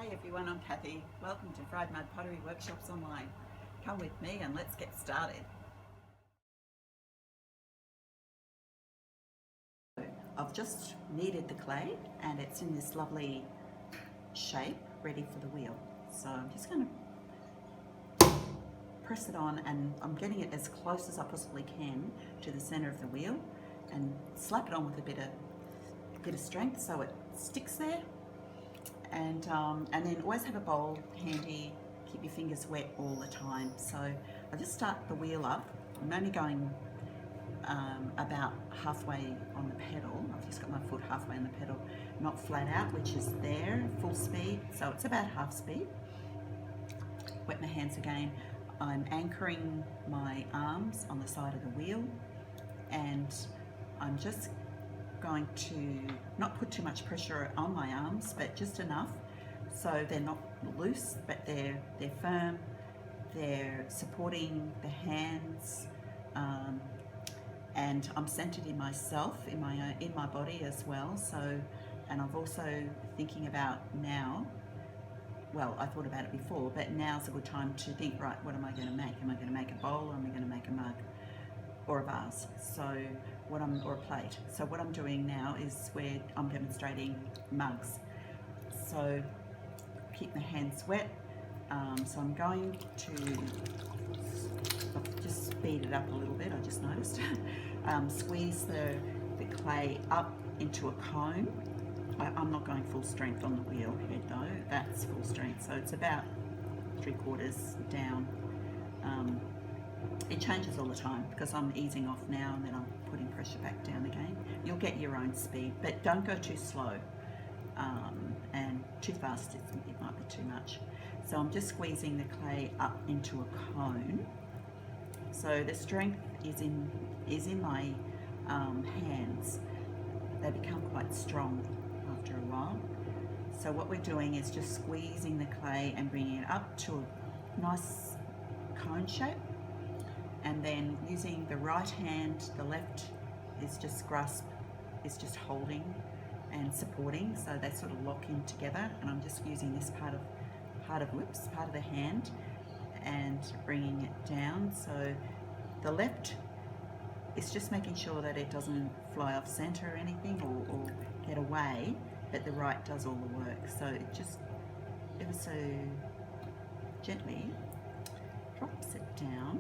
Hey everyone, I'm Kathy. Welcome to Fried Mud Pottery Workshops Online. Come with me and let's get started. I've just kneaded the clay and it's in this lovely shape ready for the wheel. So I'm just going to press it on and I'm getting it as close as I possibly can to the center of the wheel and slap it on with a bit of strength so it sticks there. And then always have a bowl handy, keep your fingers wet all the time. So I just start the wheel up. I'm only going about halfway on the pedal. I've just got my foot halfway on the pedal, not flat out, which is there, full speed. So it's about half speed. Wet my hands again. I'm anchoring my arms on the side of the wheel and I'm just going to not put too much pressure on my arms, but just enough so they're not loose, but they're firm, they're supporting the hands, and I'm centered in myself, in my body as well. So, and I've also thinking about now, well, I thought about it before, but now's a good time to think, right, what am I going to make? Am I going to make a bowl, or am I going to make a mug or a vase? So or a plate. So what I'm doing now is where I'm demonstrating mugs. So keep my hands wet. So I'm going to just speed it up a little bit, I just noticed. Squeeze the clay up into a cone. I'm not going full strength on the wheel head though, that's full strength. So it's about 3/4 down. It changes all the time because I'm easing off now and then I'm putting pressure back down again. You'll get your own speed, but don't go too slow and too fast, it might be too much. So I'm just squeezing the clay up into a cone. So the strength is in my hands. They become quite strong after a while. So what we're doing is just squeezing the clay and bringing it up to a nice cone shape. And then using the right hand, the left is just just holding and supporting, so they sort of lock in together. And I'm just using this part of the hand and bringing it down. So the left is just making sure that it doesn't fly off center or anything or get away, but the right does all the work. So it just ever so gently drops it down.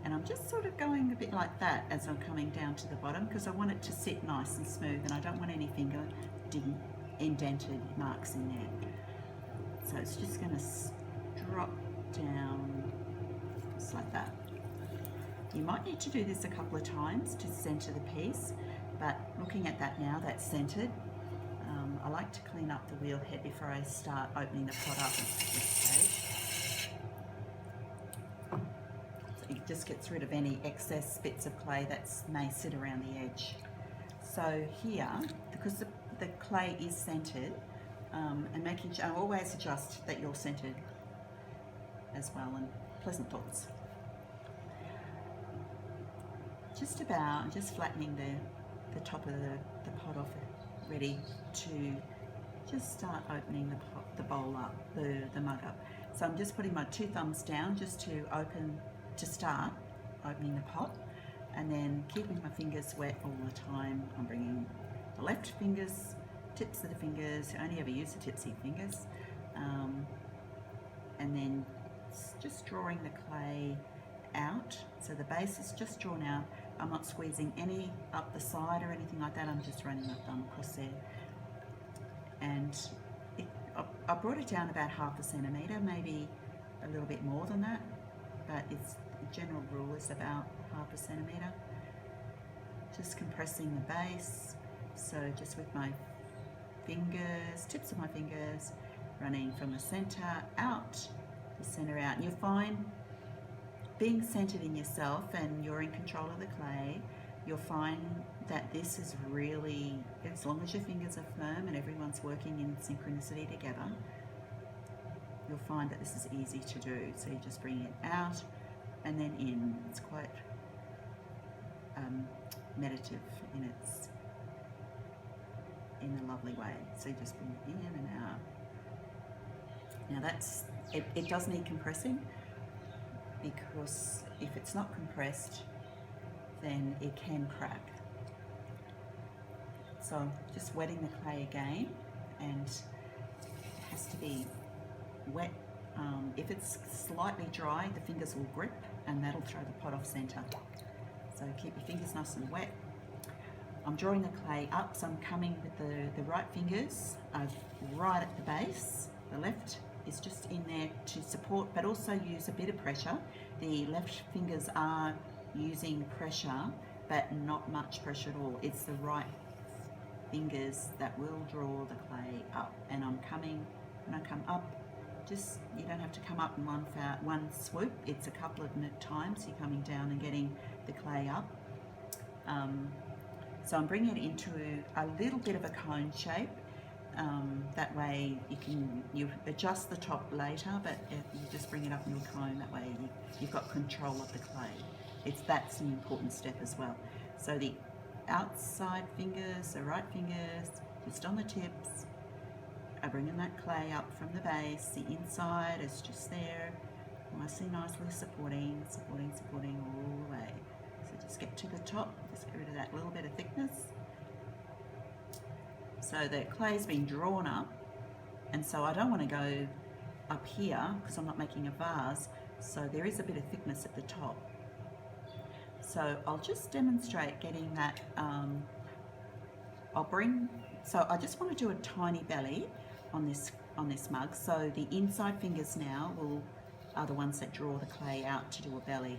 And I'm just sort of going a bit like that as I'm coming down to the bottom because I want it to sit nice and smooth and I don't want any finger indented marks in there. So it's just going to drop down just like that. You might need to do this a couple of times to center the piece, but looking at that now, that's centered. I like to clean up the wheel head before I start opening the pot up at this stage. It just gets rid of any excess bits of clay that may sit around the edge. So here, because the clay is centered, and making sure, always adjust that you're centered as well, and pleasant thoughts. Just flattening the top of the pot off, ready to just start opening the bowl up, the mug up. So I'm just putting my 2 thumbs down just to start opening the pot, and then keeping my fingers wet all the time. I'm bringing the left fingers, tips of the fingers, I only ever use the tipsy fingers, and then just drawing the clay out. So the base is just drawn out. I'm not squeezing any up the side or anything like that. I'm just running my thumb across there. And I brought it down about 1/2 centimetre, maybe a little bit more than that, but the general rule is about 1/2 centimetre. Just compressing the base, so just with my fingers, tips of my fingers, running from the centre out, the centre out. And you'll find, being centered in yourself and you're in control of the clay, you'll find that this is really, as long as your fingers are firm and everyone's working in synchronicity together, you'll find that this is easy to do. So you just bring it out and then in. It's quite meditative in a lovely way. So you just bring it in and out. Now it does need compressing, because if it's not compressed, then it can crack. So just wetting the clay again, and it has to be wet. If it's slightly dry, the fingers will grip and that'll throw the pot off centre. So keep your fingers nice and wet. I'm drawing the clay up, so I'm coming with the right fingers right at the base. The left is just in there to support, but also use a bit of pressure. The left fingers are using pressure, but not much pressure at all. It's the right fingers that will draw the clay up. And I'm coming, when I come up, just, you don't have to come up in one swoop. It's a couple of times you're coming down and getting the clay up. So I'm bringing it into a little bit of a cone shape. That way you adjust the top later, but you just bring it up into a cone. That way you've got control of the clay. That's an important step as well. So the outside fingers, the right fingers, just on the tips, are bringing that clay up from the base. The inside is just there, nicely supporting all the way. So just get to the top, just get rid of that little bit of thickness. So the clay's been drawn up, and so I don't want to go up here because I'm not making a vase, so there is a bit of thickness at the top. So I'll just demonstrate getting that. So I just want to do a tiny belly on this mug. So the inside fingers now are the ones that draw the clay out to do a belly.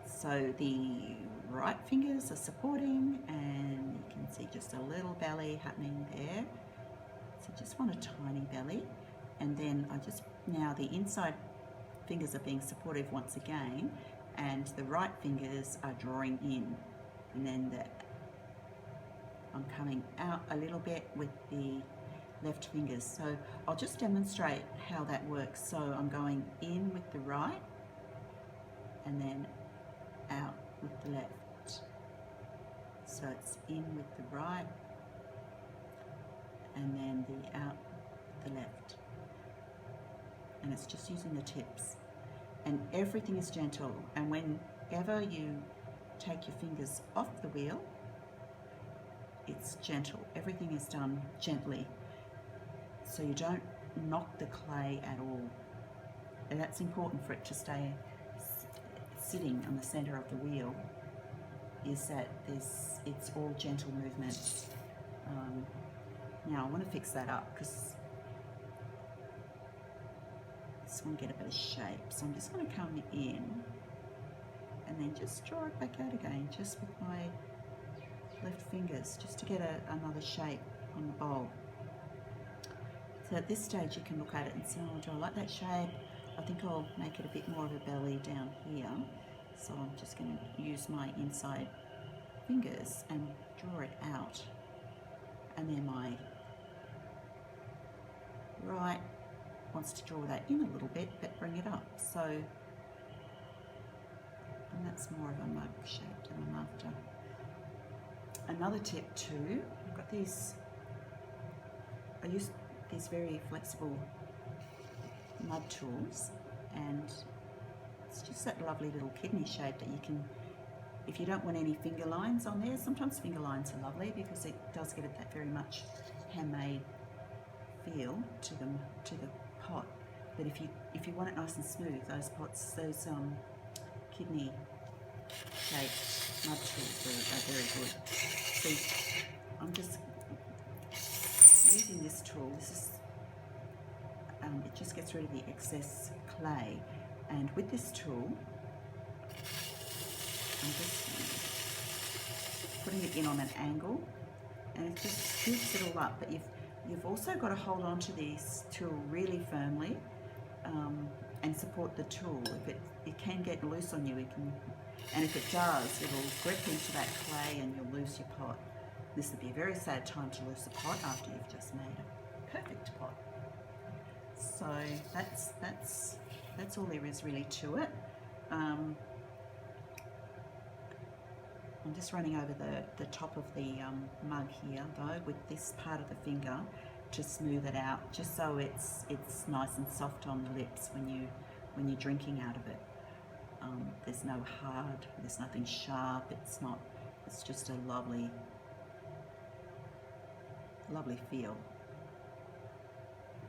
So the right fingers are supporting, and you can see just a little belly happening there. So just want a tiny belly, and then now the inside fingers are being supportive once again, and the right fingers are drawing in, and then I'm coming out a little bit with the left fingers. So I'll just demonstrate how that works. So I'm going in with the right, and then out with the left. So it's in with the right, and then the out with the left. And it's just using the tips. And everything is gentle. And whenever you take your fingers off the wheel, it's gentle. Everything is done gently. So you don't knock the clay at all. And that's important for it to stay sitting on the center of the wheel, is that it's all gentle movements. Now I want to fix that up because I just want to get a bit of shape. So I'm just going to come in and then just draw it back out again, just with my left fingers, just to get another shape on the bowl. So at this stage you can look at it and say, oh, do I like that shape? I think I'll make it a bit more of a belly down here. So I'm just going to use my inside fingers and draw it out. And then my right wants to draw that in a little bit, but bring it up. So, and that's more of a mug shape than I'm after. Another tip too, I've got these, I use these very flexible mud tools, and it's just that lovely little kidney shape that you can, if you don't want any finger lines on there, sometimes finger lines are lovely because it does give it that very much handmade feel to the pot. But if you want it nice and smooth, those kidney shaped mud tools are very good. So I'm just using this tool. This is it just gets rid of the excess clay, and with this tool I'm just putting it in on an angle, and it just scoops it all up. But you've also got to hold on to this tool really firmly and support the tool. If it can get loose on you, and if it does, it'll grip into that clay and you'll lose your pot. This would be a very sad time to lose a pot after you've just made a perfect pot. So that's all there is really to it. I'm just running over the top of the mug here though with this part of the finger, to smooth it out, just so it's nice and soft on the lips when you're drinking out of it. There's no hard, there's nothing sharp. It's just a lovely feel.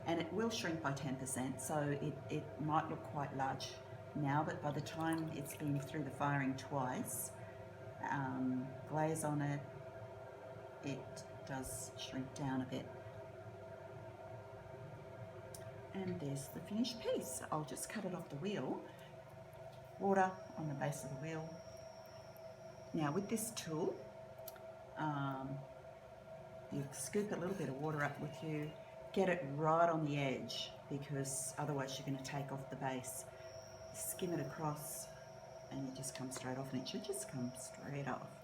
And it will shrink by 10%, so it might look quite large now, but by the time it's been through the firing twice, glaze on it, it does shrink down a bit. And there's the finished piece. I'll just cut it off the wheel. Water on the base of the wheel. Now with this tool, you scoop a little bit of water up with you, get it right on the edge, because otherwise you're going to take off the base. Skim it across and it just comes straight off, and it should just come straight off.